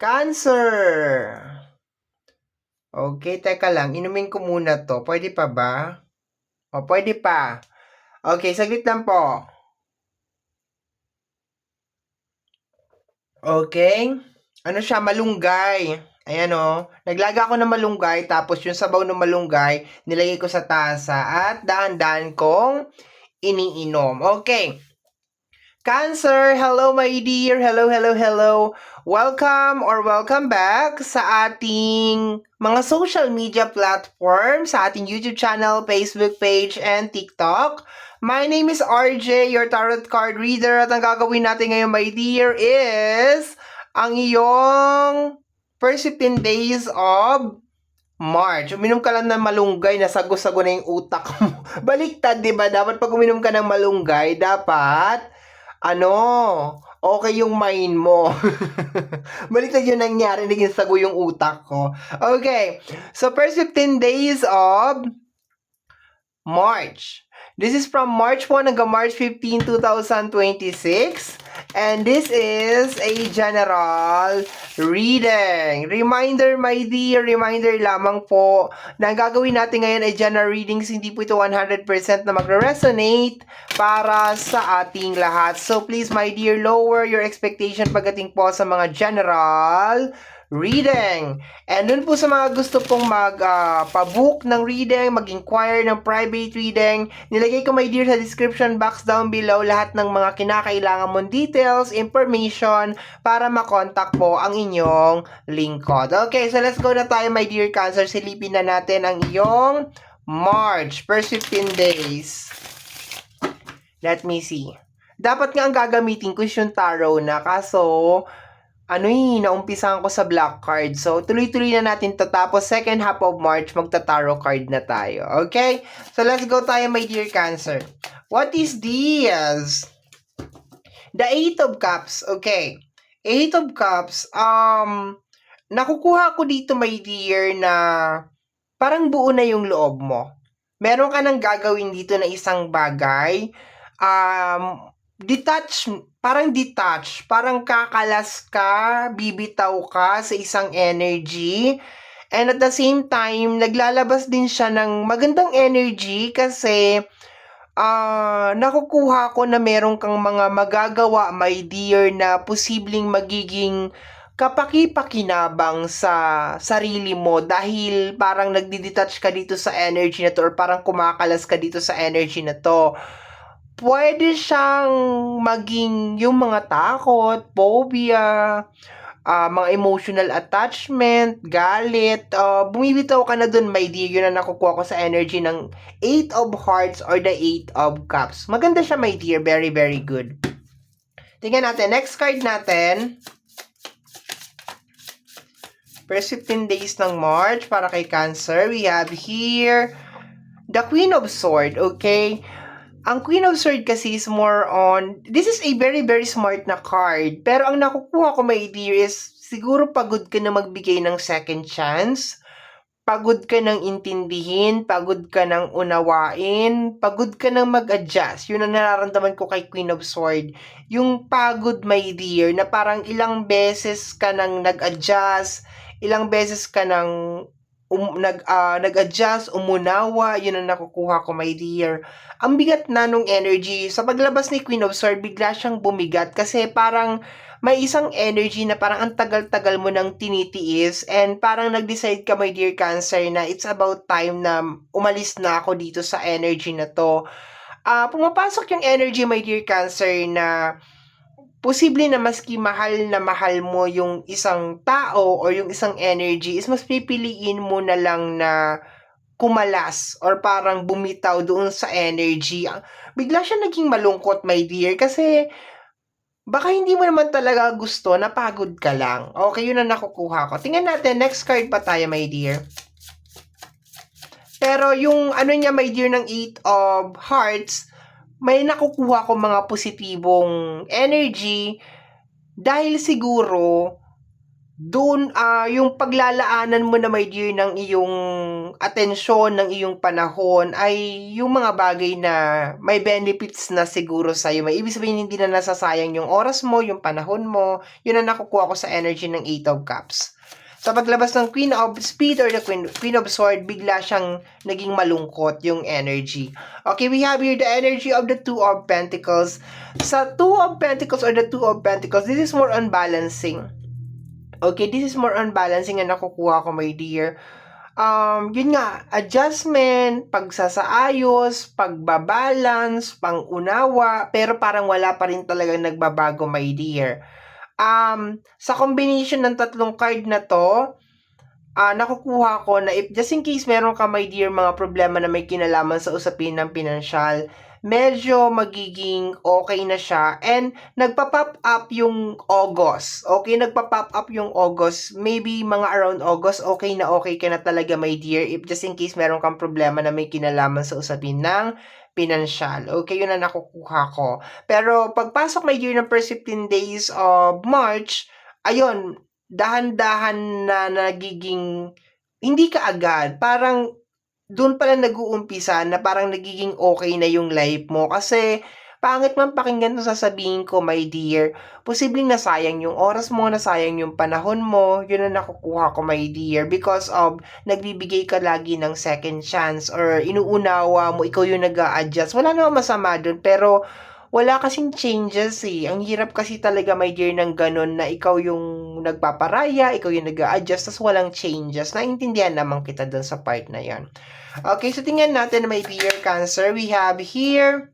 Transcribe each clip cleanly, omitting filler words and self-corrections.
Cancer! Okay, teka lang. Inumin ko muna to. Pwede pa ba? O, pwede pa. Okay, saglit lang po. Okay. Ano siya? Malunggay. Ayan o. Naglaga ako ng malunggay, tapos yung sabaw ng malunggay, nilagay ko sa tasa at dahan-dahan kong iniinom. Okay. Cancer, hello my dear. Hello, hello, hello. Welcome or welcome back sa ating mga social media platform, sa ating YouTube channel, Facebook page, and TikTok. My name is RJ, your tarot card reader. At ang gagawin natin ngayon, my dear, is ang iyong first 15 days of March. Uminom ka lang ng malunggay, nasago-sago na yung utak mo. Baliktad, di ba? Dapat pag uminom ka ng malunggay, dapat okay yung mind mo. Baliktad yung nangyari, naging sago yung utak ko. Okay, so first 15 days of March. This is from March 1 hanggang March 15, 2026. And this is a general reading. Reminder, my dear, reminder lamang po na ang gagawin natin ngayon ay general readings. Hindi po ito 100% na magre-resonate para sa ating lahat. So please, my dear, lower your expectation pagdating po sa mga general reading. And dun po sa mga gusto pong mag-book ng reading, mag-inquire ng private reading, nilagay ko, my dear, sa description box down below lahat ng mga kinakailangan mong details, information, para makontak po ang inyong lingkod. Okay, so let's go na tayo, my dear Cancer. Silipin na natin ang iyong March, first 15 days. Let me see. Dapat nga ang gagamitin ko yung tarot na, kaso naumpisahan ko sa black card. So, tuloy-tuloy na natin to. Tapos, second half of March, magta-tarot card na tayo. Okay? So, let's go tayo, my dear Cancer. What is this? The Eight of Cups. Okay. Eight of Cups. Nakukuha ko dito, my dear, na parang buo na yung loob mo. Meron ka nang gagawin dito na isang bagay. Detach, parang kakalas ka, bibitaw ka sa isang energy. And at the same time, naglalabas din siya ng magandang energy kasi nakukuha ko na meron kang mga magagawa, my dear, na posibleng magiging kapaki-pakinabang sa sarili mo dahil parang nagdi-detach ka dito sa energy na to or parang kumakalas ka dito sa energy na to. Pwede siyang maging yung mga takot, phobia, mga emotional attachment, galit, bumibitaw ka na dun, my dear. Yun ang nakukuha ko sa energy ng Eight of Hearts or the Eight of Cups. Maganda siya, my dear. Very, very good. Tingnan natin. Next card natin. First 15 days ng March para kay Cancer. We have here the Queen of Swords, okay? Ang Queen of Swords kasi is more on, this is a very, very smart na card. Pero ang nakukuha ko, my dear, is siguro pagod ka na magbigay ng second chance. Pagod ka nang intindihin, pagod ka nang unawain, pagod ka nang mag-adjust. Yun ang nararamdaman ko kay Queen of Swords. Yung pagod, my dear, na parang ilang beses ka nang nag-adjust, ilang beses ka nang nag-adjust, umunawa, yun ang nakukuha ko, my dear. Ang bigat na nung energy. Sa paglabas ni Queen of Swords, bigla siyang bumigat kasi parang may isang energy na parang ang tagal-tagal mo nang tinitiis and parang nag-decide ka, my dear Cancer, na it's about time na umalis na ako dito sa energy na to. Pumapasok yung energy, my dear Cancer, na posible na maski mahal na mahal mo yung isang tao or yung isang energy is mas pipiliin mo na lang na kumalas or parang bumitaw doon sa energy. Bigla siya naging malungkot, my dear, kasi baka hindi mo naman talaga gusto, napagod ka lang. Okay, yun ang nakukuha ko. Tingnan natin, next card pa tayo, my dear. Pero yung niya, my dear, ng Eight of Hearts, may nakukuha ko mga positibong energy dahil siguro Doon, yung paglalaanan mo na my dear ng iyong atensyon, ng iyong panahon ay yung mga bagay na may benefits na siguro sa'yo. May ibig sabihin hindi na nasasayang yung oras mo, yung panahon mo. Yun ang nakukuha ko sa energy ng Eight of Cups. Sa paglabas ng Queen of Speed or the Queen of Sword, bigla siyang naging malungkot yung energy. Okay, we have here the energy of the Two of Pentacles. Sa Two of Pentacles or the Two of Pentacles, this is more on balancing. Okay, this is more on balancing na nakukuha ko, my dear. Yun nga, adjustment, pagsasaayos, pagbabalance, pangunawa, pero parang wala pa rin talagang nagbabago, my dear. Sa combination ng tatlong card na to, nakukuha ko na if just in case meron ka, my dear, mga problema na may kinalaman sa usapin ng pinansyal, medyo magiging okay na siya. And nagpa-pop up yung August. Okay, nagpa-pop up yung August. Maybe mga around August, okay ka na talaga, my dear. If just in case meron kang problema na may kinalaman sa usapin ng pinansyal. Okay, yun na nakukuha ko. Pero pagpasok, my dear, ng first 15 days of March, ayun, dahan-dahan na nagiging hindi kaagad. Parang doon pala nag-uumpisa na parang nagiging okay na yung life mo. Kasi pangit man pakinggan 'tong sasabihin ko, my dear, posibleng nasayang yung oras mo, nasayang yung panahon mo, yun ang nakukuha ko, my dear, because of nagbibigay ka lagi ng second chance or inuunawa mo, ikaw yung nag-a-adjust. Wala namang masama dun, pero wala kasing changes eh. Ang hirap kasi talaga, my dear, ng ganun na ikaw yung nagpaparaya, ikaw yung nag-a-adjust, tas walang changes. Naintindihan naman kita dun sa part na yan. Okay, so tingnan natin, my dear Cancer. We have here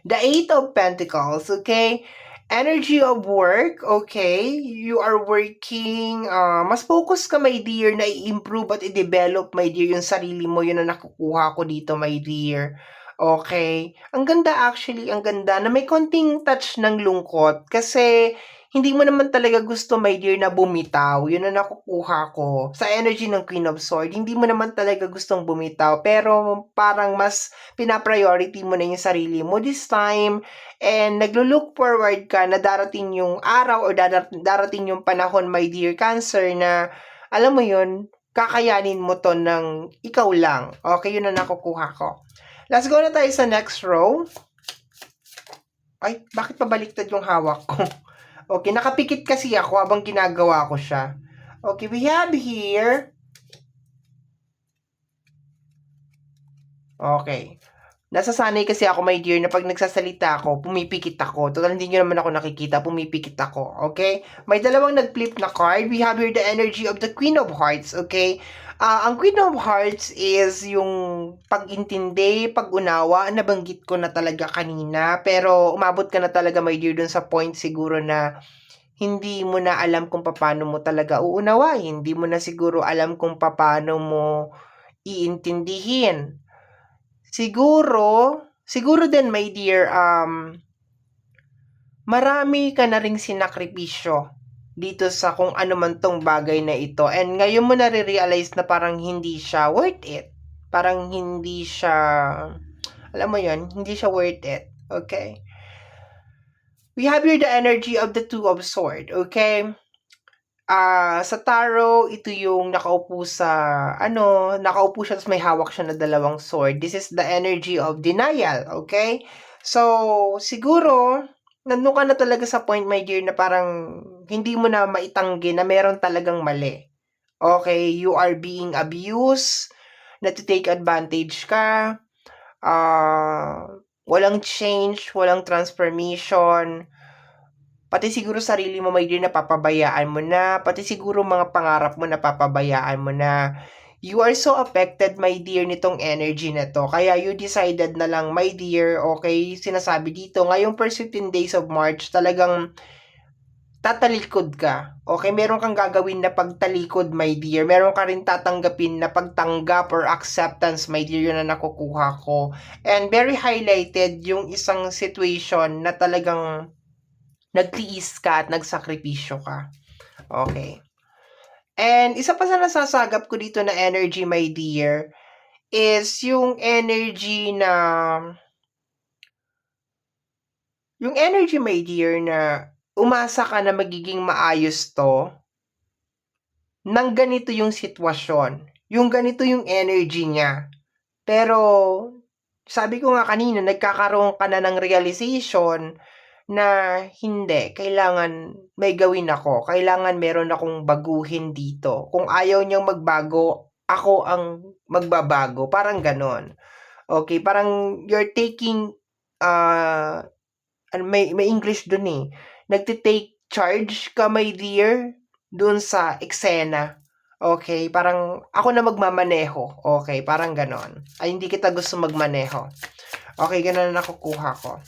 the Eight of Pentacles, okay? Energy of work, okay? You are working, mas focus ka, my dear, na i-improve at i-develop, my dear, yung sarili mo. Yun ang nakukuha ko dito, my dear. Okay. Ang ganda actually, ang ganda na may konting touch ng lungkot kasi hindi mo naman talaga gusto, my dear, na bumitaw. Yun ang nakukuha ko. Sa energy ng Queen of Swords, hindi mo naman talaga gustong bumitaw pero parang mas pina-priority mo na yung sarili mo this time and naglo-look forward ka na darating yung araw or darating yung panahon, my dear Cancer, na alam mo yun, kakayanin mo to ng ikaw lang. Okay, yun ang nakukuha ko. Let's go na tayo sa next row. Ay, bakit pabaliktad yung hawak ko? Okay, nakapikit kasi ako habang ginagawa ko siya. Okay, we have here. Okay. Nasasanay kasi ako, my dear, na pag nagsasalita ako, pumipikit ako. Total, hindi nyo naman ako nakikita, pumipikit ako. Okay? May dalawang nag-flip na card. We have here the energy of the Queen of Hearts. Okay? Ang Queen of Hearts is yung pag-intindi, pag-unawa. Nabanggit ko na talaga kanina. Pero umabot ka na talaga, my dear, dun sa point siguro na hindi mo na alam kung paano mo talaga uunawain. Hindi mo na siguro alam kung paano mo iintindihin. Siguro din, my dear, marami ka na ring sinakripisyo dito sa kung ano man tong bagay na ito. And ngayon mo nare-realize na parang hindi siya worth it. Parang hindi siya, alam mo yon, hindi siya worth it. Okay? We have here the energy of the Two of Swords. Okay? Sa tarot, ito yung nakaupo nakaupo siya tapos may hawak siya na dalawang sword. This is the energy of denial, okay? So, siguro, nandun ka na talaga sa point, my dear, na parang hindi mo na maitanggi na meron talagang mali. Okay, you are being abused, na to take advantage ka, walang change, walang transformation, pati siguro sarili mo, my dear, napapabayaan mo na. Pati siguro mga pangarap mo, napapabayaan mo na. You are so affected, my dear, nitong energy na to. Kaya you decided na lang, my dear, okay, sinasabi dito, ngayong first 15 days of March, talagang tatalikod ka. Okay, meron kang gagawin na pagtalikod, my dear. Meron ka rin tatanggapin na pagtanggap or acceptance, my dear, yun na nakukuha ko. And very highlighted yung isang situation na talagang nagtiis ka at nagsakripisyo ka. Okay. And isa pa sa nasasagap ko dito na energy, my dear, is yung energy, my dear, na umasa ka na magiging maayos to. nang ganito yung sitwasyon. Yung ganito yung energy niya. Pero, sabi ko nga kanina, nagkakaroon ka na ng realization na hindi, kailangan may gawin ako. Kailangan meron akong baguhin dito. Kung ayaw niyang magbago, ako ang magbabago. Parang ganon. Okay, parang you're taking, may English dun eh. Nagtitake charge ka, my dear, dun sa eksena. Okay, parang ako na magmamaneho. Okay, parang ganon. Ay, hindi kita gusto magmaneho. Okay, ganon na nakukuha ko.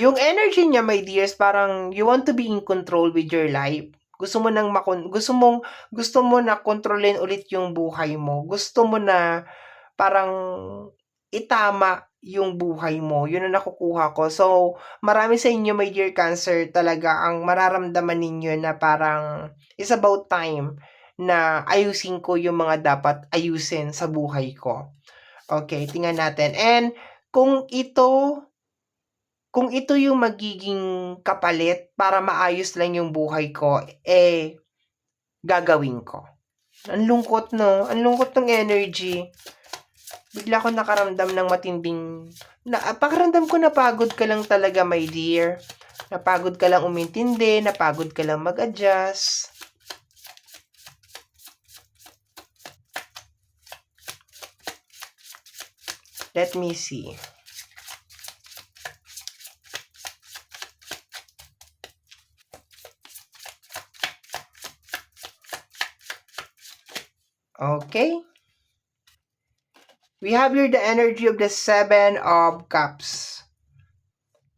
Yung energy niya, my dears, parang you want to be in control with your life. Gusto mo gusto mo na kontrolin ulit yung buhay mo. Gusto mo na parang itama yung buhay mo. Yun ang nakukuha ko. So, marami sa inyo, my dear Cancer, talaga ang mararamdaman ninyo na parang it's about time na ayusin ko yung mga dapat ayusin sa buhay ko. Okay, tingnan natin. And kung ito yung magiging kapalit para maayos lang yung buhay ko, gagawin ko. Ang lungkot, no? Ang lungkot ng energy. Bigla ko nakaramdam ng matinding... pakiramdam ko napagod ka lang talaga, my dear. Napagod ka lang umintindi, napagod ka lang mag-adjust. Let me see. Okay. We have here the energy of the Seven of Cups.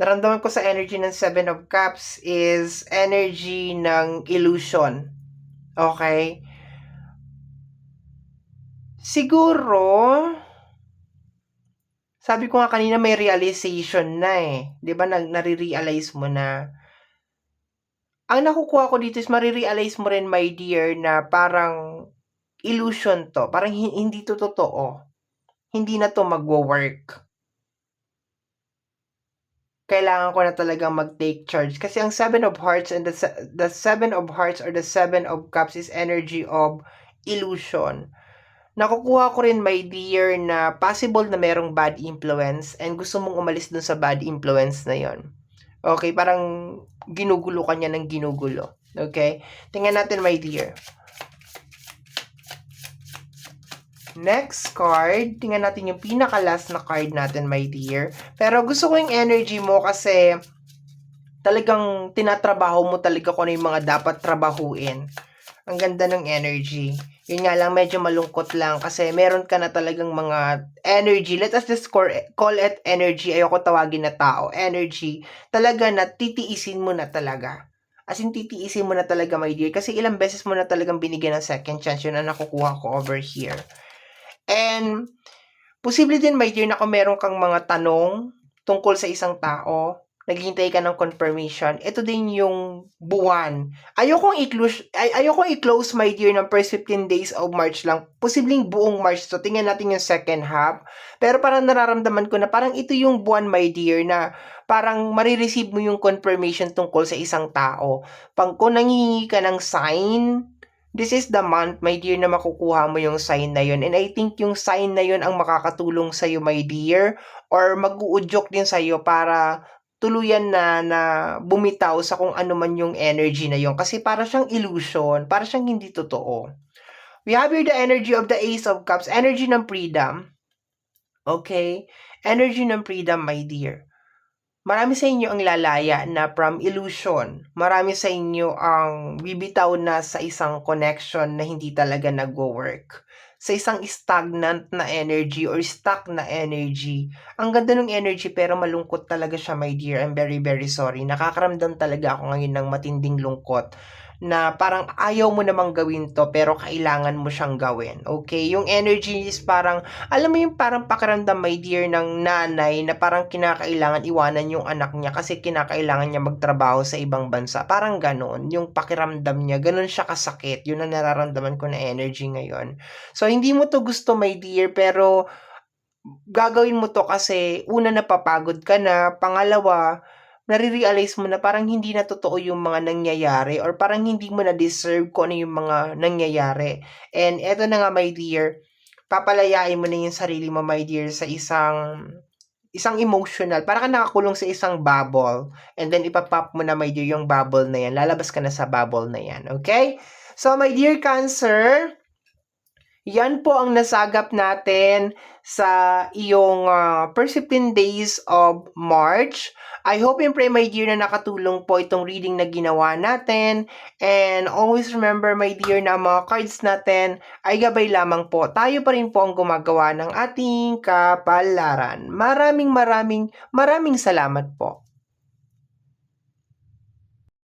Naramdaman ko sa energy ng Seven of Cups is energy ng illusion. Okay? Siguro, sabi ko nga kanina may realization na eh. 'Di ba nare-realize mo na. Ang nakukuha ko dito is marirealize mo rin, my dear, na parang illusion to. Parang hindi to totoo. Hindi na to magwo-work. Kailangan ko na talagang mag-take charge. Kasi ang Seven of Hearts and the Seven of Hearts or the Seven of Cups is energy of illusion. Nakukuha ko rin, my dear, na possible na merong bad influence and gusto mong umalis dun sa bad influence na yon. Okay, parang ginugulo ka niya ng ginugulo. Okay? Tingnan natin, my dear. Next card, tingnan natin yung pinaka-last na card natin, my dear. Pero gusto ko yung energy mo kasi talagang tinatrabaho mo talaga kung ano yung mga dapat trabahuin. Ang ganda ng energy. Yun nga lang, medyo malungkot lang kasi meron ka na talagang mga energy. Let us just call it energy. Ayoko tawagin na tao. Energy. Talaga na titiisin mo na talaga. As in, titiisin mo na talaga, my dear. Kasi ilang beses mo na talagang binigyan ng second chance. Yun ang nakukuha ko over here. And, posible din, my dear, na kung meron kang mga tanong tungkol sa isang tao, naghihintay ka ng confirmation, ito din yung buwan. Ayokong i-close, my dear, ng first 15 days of March lang. Posibleng buong March to. Tingnan natin yung second half. Pero parang nararamdaman ko na parang ito yung buwan, my dear, na parang marireceive mo yung confirmation tungkol sa isang tao. Kung nangihingi ka ng sign, this is the month, my dear, na makukuha mo yung sign na yun. And I think yung sign na yun ang makakatulong sa'yo, my dear, or mag-uudyok din sa'yo para tuluyan na bumitaw sa kung ano man yung energy na yun. Kasi para siyang illusion, para siyang hindi totoo. We have here the energy of the Ace of Cups, energy ng freedom. Okay? Energy ng freedom, my dear. Marami sa inyo ang lalaya na from illusion. Marami sa inyo ang bibitaw na sa isang connection na hindi talaga nagwo-work. Sa isang stagnant na energy or stuck na energy. Ang ganda ng energy pero malungkot talaga siya, my dear. I'm very, very sorry. Nakakaramdam talaga ako ngayon ng matinding lungkot na parang ayaw mo namang gawin to pero kailangan mo siyang gawin. Okay? Yung energy is parang, alam mo yung parang pakiramdam, my dear, ng nanay na parang kinakailangan iwanan yung anak niya kasi kinakailangan niya magtrabaho sa ibang bansa. Parang ganon. Yung pakiramdam niya, ganon siya kasakit. Yun ang nararamdaman ko na energy ngayon. So, hindi mo to gusto, my dear, pero gagawin mo to kasi una napapagod ka na, pangalawa, nare-realize mo na parang hindi na totoo yung mga nangyayari or parang hindi mo na deserve kung ano yung mga nangyayari. And eto na nga, my dear, papalayain mo na yung sarili mo, my dear, sa isang emotional. Para ka nakakulong sa isang bubble. And then, ipapop mo na, my dear, yung bubble na yan. Lalabas ka na sa bubble na yan. Okay? So, my dear Cancer, yan po ang nasagap natin sa iyong first 15 days of March. I hope and pray, my dear, na nakatulong po itong reading na ginawa natin. And always remember, my dear, na mga cards natin ay gabay lamang po. Tayo pa rin po ang gumagawa ng ating kapalaran. Maraming salamat po.